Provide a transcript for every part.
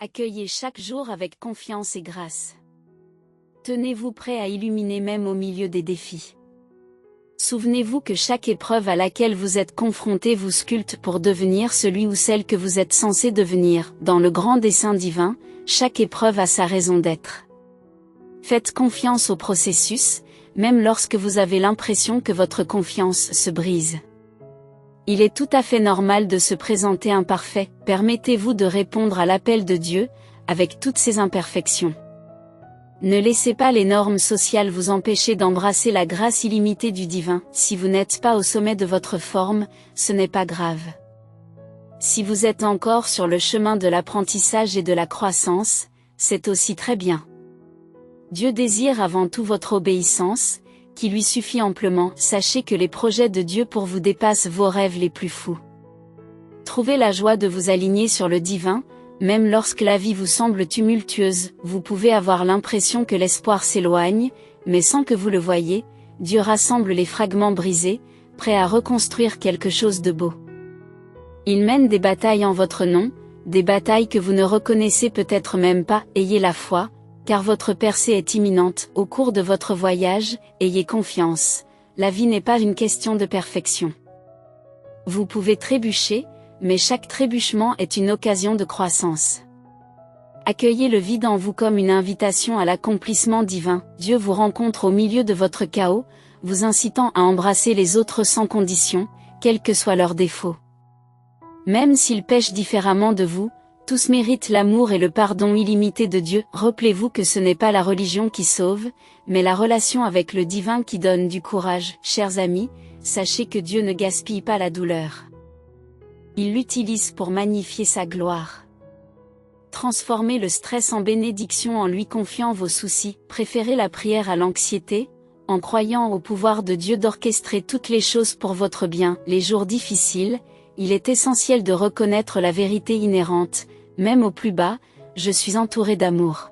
Accueillez chaque jour avec confiance et grâce. Tenez-vous prêt à illuminer même au milieu des défis. Souvenez-vous que chaque épreuve à laquelle vous êtes confronté vous sculpte pour devenir celui ou celle que vous êtes censé devenir. Dans le grand dessein divin, chaque épreuve a sa raison d'être. Faites confiance au processus, même lorsque vous avez l'impression que votre confiance se brise. Il est tout à fait normal de se présenter imparfait, permettez-vous de répondre à l'appel de Dieu, avec toutes ses imperfections. Ne laissez pas les normes sociales vous empêcher d'embrasser la grâce illimitée du divin. Si vous n'êtes pas au sommet de votre forme, ce n'est pas grave. Si vous êtes encore sur le chemin de l'apprentissage et de la croissance, c'est aussi très bien. Dieu désire avant tout votre obéissance, qui lui suffit amplement. Sachez que les projets de Dieu pour vous dépassent vos rêves les plus fous. Trouvez la joie de vous aligner sur le divin, même lorsque la vie vous semble tumultueuse. Vous pouvez avoir l'impression que l'espoir s'éloigne, mais sans que vous le voyiez, Dieu rassemble les fragments brisés, prêt à reconstruire quelque chose de beau. Il mène des batailles en votre nom, des batailles que vous ne reconnaissez peut-être même pas. Ayez la foi, car votre percée est imminente. Au cours de votre voyage, ayez confiance, la vie n'est pas une question de perfection. Vous pouvez trébucher, mais chaque trébuchement est une occasion de croissance. Accueillez le vide en vous comme une invitation à l'accomplissement divin. Dieu vous rencontre au milieu de votre chaos, vous incitant à embrasser les autres sans condition, quels que soient leurs défauts. Même s'ils pêchent différemment de vous, tous méritent l'amour et le pardon illimité de Dieu. Rappelez-vous que ce n'est pas la religion qui sauve, mais la relation avec le divin qui donne du courage. Chers amis, sachez que Dieu ne gaspille pas la douleur. Il l'utilise pour magnifier sa gloire. Transformez le stress en bénédiction en lui confiant vos soucis. Préférez la prière à l'anxiété, en croyant au pouvoir de Dieu d'orchestrer toutes les choses pour votre bien. Les jours difficiles, il est essentiel de reconnaître la vérité inhérente, même au plus bas, je suis entouré d'amour.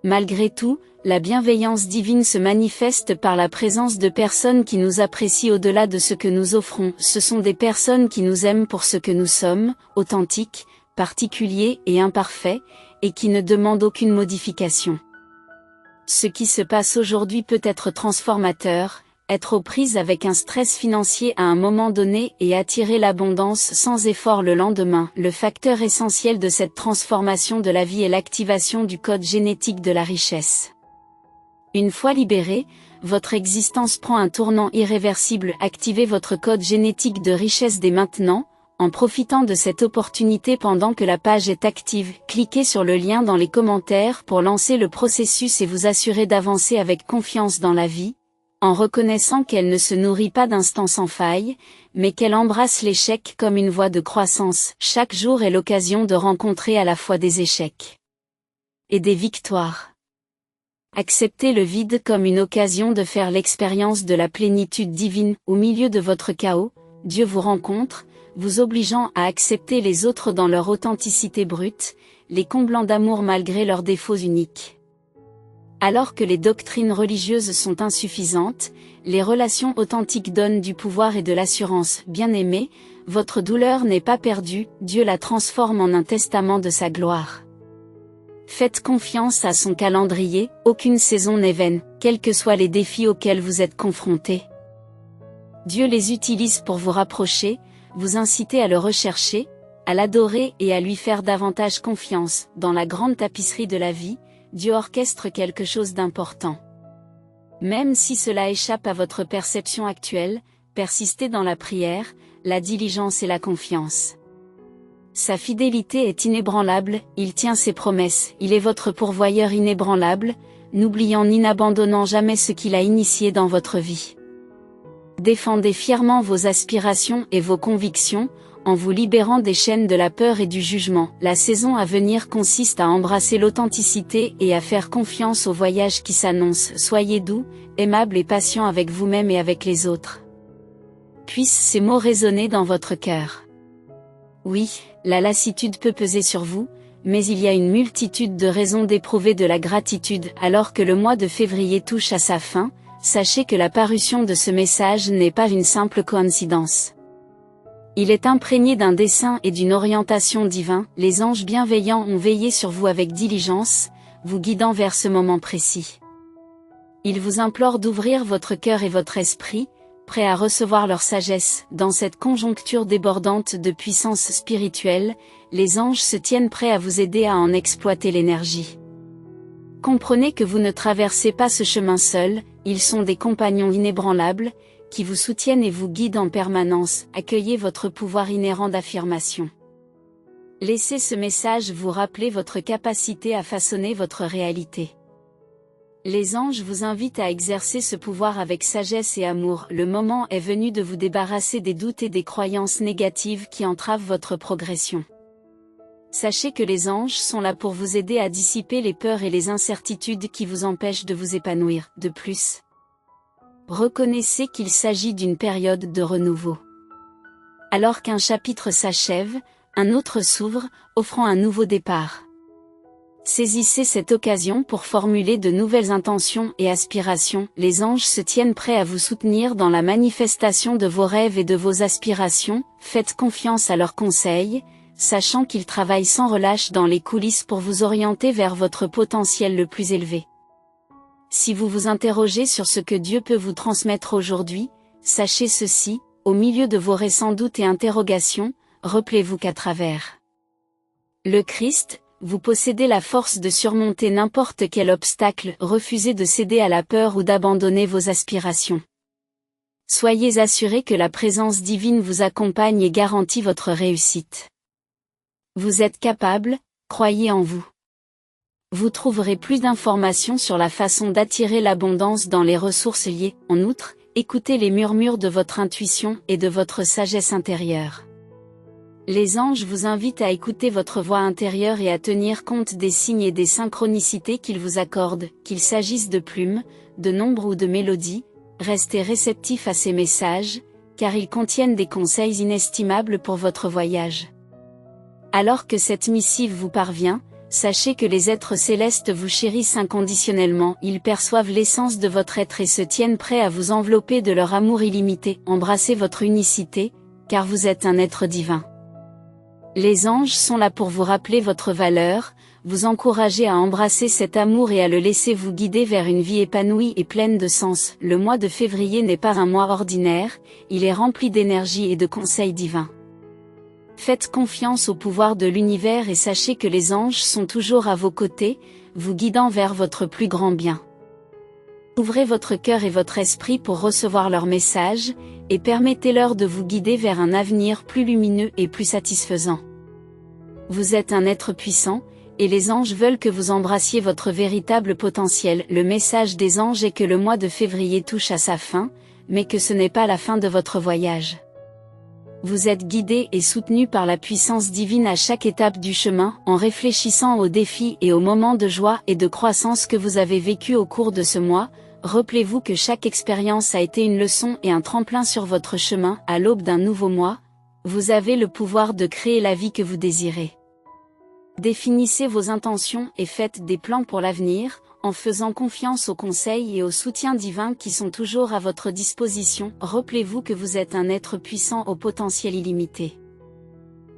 Malgré tout, la bienveillance divine se manifeste par la présence de personnes qui nous apprécient au-delà de ce que nous offrons. Ce sont des personnes qui nous aiment pour ce que nous sommes, authentiques, particuliers et imparfaits, et qui ne demandent aucune modification. Ce qui se passe aujourd'hui peut être transformateur, être aux prises avec un stress financier à un moment donné et attirer l'abondance sans effort le lendemain. Le facteur essentiel de cette transformation de la vie est l'activation du code génétique de la richesse. Une fois libéré, votre existence prend un tournant irréversible. Activez votre code génétique de richesse dès maintenant, en profitant de cette opportunité pendant que la page est active. Cliquez sur le lien dans les commentaires pour lancer le processus et vous assurer d'avancer avec confiance dans la vie, en reconnaissant qu'elle ne se nourrit pas d'instants sans faille, mais qu'elle embrasse l'échec comme une voie de croissance. Chaque jour est l'occasion de rencontrer à la fois des échecs et des victoires. Acceptez le vide comme une occasion de faire l'expérience de la plénitude divine. Au milieu de votre chaos, Dieu vous rencontre, vous obligeant à accepter les autres dans leur authenticité brute, les comblant d'amour malgré leurs défauts uniques. Alors que les doctrines religieuses sont insuffisantes, les relations authentiques donnent du pouvoir et de l'assurance. Bien-aimé, votre douleur n'est pas perdue, Dieu la transforme en un testament de sa gloire. Faites confiance à son calendrier, aucune saison n'est vaine, quels que soient les défis auxquels vous êtes confrontés. Dieu les utilise pour vous rapprocher, vous inciter à le rechercher, à l'adorer et à lui faire davantage confiance. Dans la grande tapisserie de la vie, Dieu orchestre quelque chose d'important. Même si cela échappe à votre perception actuelle, persistez dans la prière, la diligence et la confiance. Sa fidélité est inébranlable, il tient ses promesses, il est votre pourvoyeur inébranlable, n'oubliant ni n'abandonnant jamais ce qu'il a initié dans votre vie. Défendez fièrement vos aspirations et vos convictions, en vous libérant des chaînes de la peur et du jugement. La saison à venir consiste à embrasser l'authenticité et à faire confiance au voyage qui s'annonce. Soyez doux, aimable et patient avec vous-même et avec les autres. Puissent ces mots résonner dans votre cœur. Oui, la lassitude peut peser sur vous, mais il y a une multitude de raisons d'éprouver de la gratitude. Alors que le mois de février touche à sa fin, sachez que la parution de ce message n'est pas une simple coïncidence. Il est imprégné d'un dessein et d'une orientation divin. Les anges bienveillants ont veillé sur vous avec diligence, vous guidant vers ce moment précis. Ils vous implorent d'ouvrir votre cœur et votre esprit, prêts à recevoir leur sagesse. Dans cette conjoncture débordante de puissance spirituelle, les anges se tiennent prêts à vous aider à en exploiter l'énergie. Comprenez que vous ne traversez pas ce chemin seul, ils sont des compagnons inébranlables, qui vous soutiennent et vous guident en permanence. Accueillez votre pouvoir inhérent d'affirmation. Laissez ce message vous rappeler votre capacité à façonner votre réalité. Les anges vous invitent à exercer ce pouvoir avec sagesse et amour. Le moment est venu de vous débarrasser des doutes et des croyances négatives qui entravent votre progression. Sachez que les anges sont là pour vous aider à dissiper les peurs et les incertitudes qui vous empêchent de vous épanouir. De plus, reconnaissez qu'il s'agit d'une période de renouveau. Alors qu'un chapitre s'achève, un autre s'ouvre, offrant un nouveau départ. Saisissez cette occasion pour formuler de nouvelles intentions et aspirations. Les anges se tiennent prêts à vous soutenir dans la manifestation de vos rêves et de vos aspirations. Faites confiance à leurs conseils, sachant qu'ils travaillent sans relâche dans les coulisses pour vous orienter vers votre potentiel le plus élevé. Si vous vous interrogez sur ce que Dieu peut vous transmettre aujourd'hui, sachez ceci, au milieu de vos récents doutes et interrogations, rappelez-vous qu'à travers le Christ, vous possédez la force de surmonter n'importe quel obstacle. Refusez de céder à la peur ou d'abandonner vos aspirations. Soyez assurés que la présence divine vous accompagne et garantit votre réussite. Vous êtes capable, croyez en vous. Vous trouverez plus d'informations sur la façon d'attirer l'abondance dans les ressources liées. En outre, écoutez les murmures de votre intuition et de votre sagesse intérieure. Les anges vous invitent à écouter votre voix intérieure et à tenir compte des signes et des synchronicités qu'ils vous accordent, qu'il s'agisse de plumes, de nombres ou de mélodies. Restez réceptifs à ces messages, car ils contiennent des conseils inestimables pour votre voyage. Alors que cette missive vous parvient, sachez que les êtres célestes vous chérissent inconditionnellement. Ils perçoivent l'essence de votre être et se tiennent prêts à vous envelopper de leur amour illimité. Embrassez votre unicité, car vous êtes un être divin. Les anges sont là pour vous rappeler votre valeur, vous encourager à embrasser cet amour et à le laisser vous guider vers une vie épanouie et pleine de sens. Le mois de février n'est pas un mois ordinaire, il est rempli d'énergie et de conseils divins. Faites confiance au pouvoir de l'univers et sachez que les anges sont toujours à vos côtés, vous guidant vers votre plus grand bien. Ouvrez votre cœur et votre esprit pour recevoir leurs messages, et permettez-leur de vous guider vers un avenir plus lumineux et plus satisfaisant. Vous êtes un être puissant, et les anges veulent que vous embrassiez votre véritable potentiel. Le message des anges est que le mois de février touche à sa fin, mais que ce n'est pas la fin de votre voyage. Vous êtes guidé et soutenu par la puissance divine à chaque étape du chemin, en réfléchissant aux défis et aux moments de joie et de croissance que vous avez vécus au cours de ce mois. Rappelez-vous que chaque expérience a été une leçon et un tremplin sur votre chemin. À l'aube d'un nouveau mois, vous avez le pouvoir de créer la vie que vous désirez. Définissez vos intentions et faites des plans pour l'avenir, en faisant confiance aux conseils et au soutien divin qui sont toujours à votre disposition. Rappelez-vous que vous êtes un être puissant au potentiel illimité.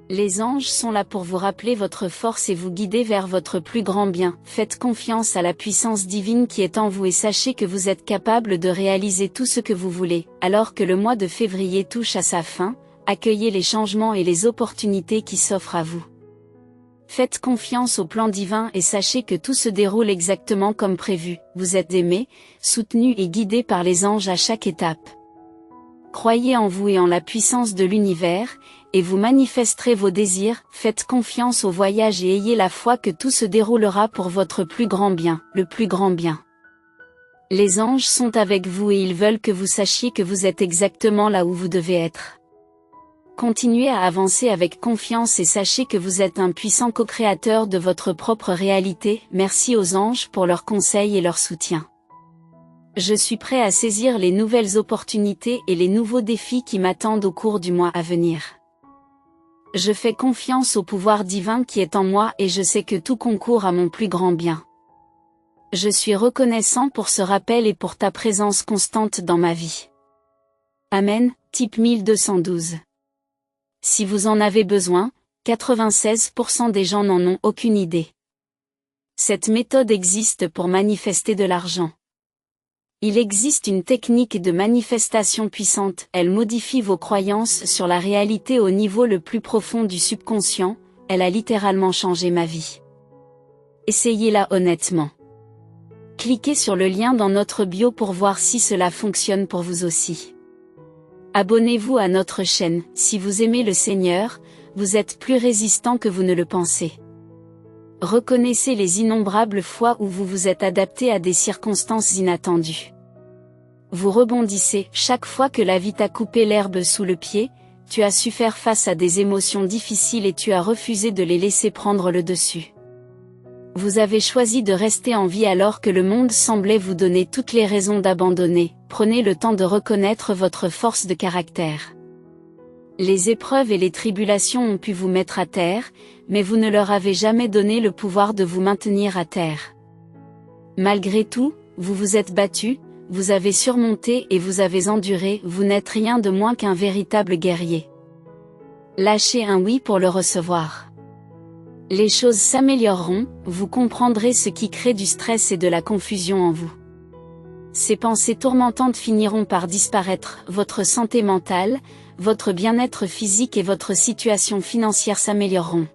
Les anges sont là pour vous rappeler votre force et vous guider vers votre plus grand bien. Faites confiance à la puissance divine qui est en vous et sachez que vous êtes capable de réaliser tout ce que vous voulez. Alors que le mois de février touche à sa fin, accueillez les changements et les opportunités qui s'offrent à vous. Faites confiance au plan divin et sachez que tout se déroule exactement comme prévu. Vous êtes aimé, soutenu et guidé par les anges à chaque étape. Croyez en vous et en la puissance de l'univers, et vous manifesterez vos désirs. Faites confiance au voyage et ayez la foi que tout se déroulera pour votre plus grand bien, le plus grand bien. Les anges sont avec vous et ils veulent que vous sachiez que vous êtes exactement là où vous devez être. Continuez à avancer avec confiance et sachez que vous êtes un puissant co-créateur de votre propre réalité. Merci aux anges pour leurs conseils et leur soutien. Je suis prêt à saisir les nouvelles opportunités et les nouveaux défis qui m'attendent au cours du mois à venir. Je fais confiance au pouvoir divin qui est en moi et je sais que tout concourt à mon plus grand bien. Je suis reconnaissant pour ce rappel et pour ta présence constante dans ma vie. Amen, type 1212. Si vous en avez besoin, 96% des gens n'en ont aucune idée. Cette méthode existe pour manifester de l'argent. Il existe une technique de manifestation puissante, elle modifie vos croyances sur la réalité au niveau le plus profond du subconscient, elle a littéralement changé ma vie. Essayez-la honnêtement. Cliquez sur le lien dans notre bio pour voir si cela fonctionne pour vous aussi. Abonnez-vous à notre chaîne, si vous aimez le Seigneur, vous êtes plus résistant que vous ne le pensez. Reconnaissez les innombrables fois où vous vous êtes adapté à des circonstances inattendues. Vous rebondissez, chaque fois que la vie t'a coupé l'herbe sous le pied, tu as su faire face à des émotions difficiles et tu as refusé de les laisser prendre le dessus. Vous avez choisi de rester en vie alors que le monde semblait vous donner toutes les raisons d'abandonner, prenez le temps de reconnaître votre force de caractère. Les épreuves et les tribulations ont pu vous mettre à terre, mais vous ne leur avez jamais donné le pouvoir de vous maintenir à terre. Malgré tout, vous vous êtes battu, vous avez surmonté et vous avez enduré, vous n'êtes rien de moins qu'un véritable guerrier. Lâchez un oui pour le recevoir. Les choses s'amélioreront, vous comprendrez ce qui crée du stress et de la confusion en vous. Ces pensées tourmentantes finiront par disparaître, votre santé mentale, votre bien-être physique et votre situation financière s'amélioreront.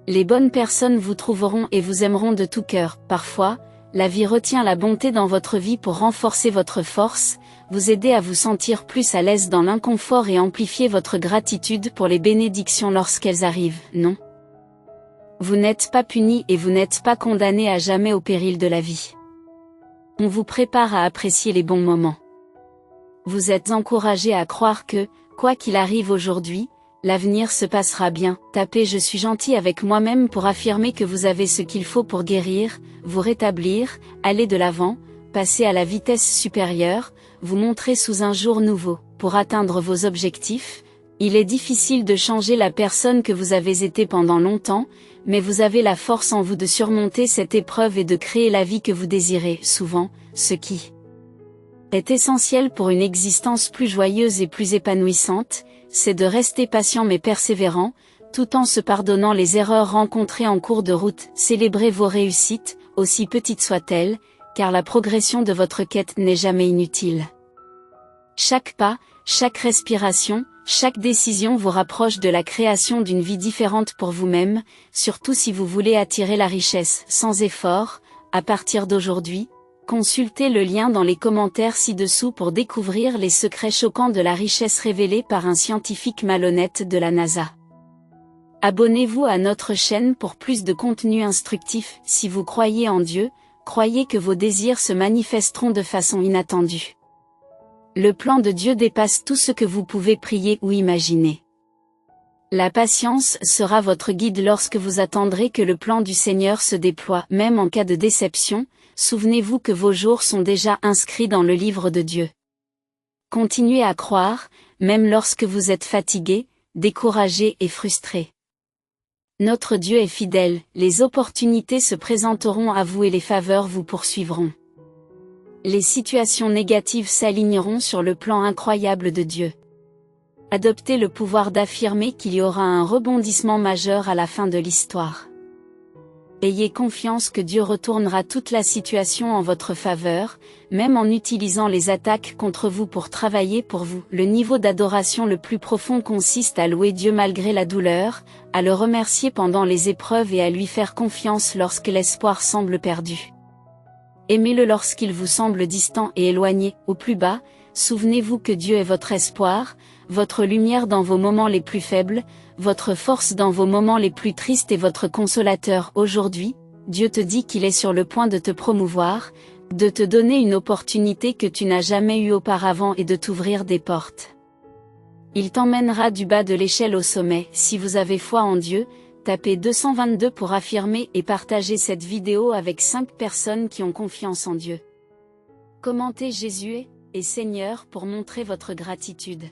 Les bonnes personnes vous trouveront et vous aimeront de tout cœur. Parfois, la vie retient la bonté dans votre vie pour renforcer votre force, vous aider à vous sentir plus à l'aise dans l'inconfort et amplifier votre gratitude pour les bénédictions lorsqu'elles arrivent, non? Vous n'êtes pas puni et vous n'êtes pas condamné à jamais au péril de la vie. On vous prépare à apprécier les bons moments. Vous êtes encouragé à croire que, quoi qu'il arrive aujourd'hui, l'avenir se passera bien. Tapez Je suis gentil avec moi-même pour affirmer que vous avez ce qu'il faut pour guérir, vous rétablir, aller de l'avant, passer à la vitesse supérieure, vous montrer sous un jour nouveau. Pour atteindre vos objectifs, il est difficile de changer la personne que vous avez été pendant longtemps, mais vous avez la force en vous de surmonter cette épreuve et de créer la vie que vous désirez. Souvent, ce qui est essentiel pour une existence plus joyeuse et plus épanouissante, c'est de rester patient mais persévérant, tout en se pardonnant les erreurs rencontrées en cours de route. Célébrez vos réussites, aussi petites soient-elles, car la progression de votre quête n'est jamais inutile. Chaque pas, chaque respiration, chaque décision vous rapproche de la création d'une vie différente pour vous-même, surtout si vous voulez attirer la richesse sans effort. À partir d'aujourd'hui, consultez le lien dans les commentaires ci-dessous pour découvrir les secrets choquants de la richesse révélés par un scientifique malhonnête de la NASA. Abonnez-vous à notre chaîne pour plus de contenu instructif. Si vous croyez en Dieu, croyez que vos désirs se manifesteront de façon inattendue. Le plan de Dieu dépasse tout ce que vous pouvez prier ou imaginer. La patience sera votre guide lorsque vous attendrez que le plan du Seigneur se déploie. Même en cas de déception, souvenez-vous que vos jours sont déjà inscrits dans le livre de Dieu. Continuez à croire, même lorsque vous êtes fatigué, découragé et frustré. Notre Dieu est fidèle, les opportunités se présenteront à vous et les faveurs vous poursuivront. Les situations négatives s'aligneront sur le plan incroyable de Dieu. Adoptez le pouvoir d'affirmer qu'il y aura un rebondissement majeur à la fin de l'histoire. Ayez confiance que Dieu retournera toute la situation en votre faveur, même en utilisant les attaques contre vous pour travailler pour vous. Le niveau d'adoration le plus profond consiste à louer Dieu malgré la douleur, à le remercier pendant les épreuves et à lui faire confiance lorsque l'espoir semble perdu. Aimez-le lorsqu'il vous semble distant et éloigné. Au plus bas, souvenez-vous que Dieu est votre espoir, votre lumière dans vos moments les plus faibles, votre force dans vos moments les plus tristes et votre consolateur. Aujourd'hui, Dieu te dit qu'il est sur le point de te promouvoir, de te donner une opportunité que tu n'as jamais eue auparavant et de t'ouvrir des portes. Il t'emmènera du bas de l'échelle au sommet. Si vous avez foi en Dieu, tapez 222 pour affirmer et partager cette vidéo avec 5 personnes qui ont confiance en Dieu. Commentez Jésus est Seigneur pour montrer votre gratitude.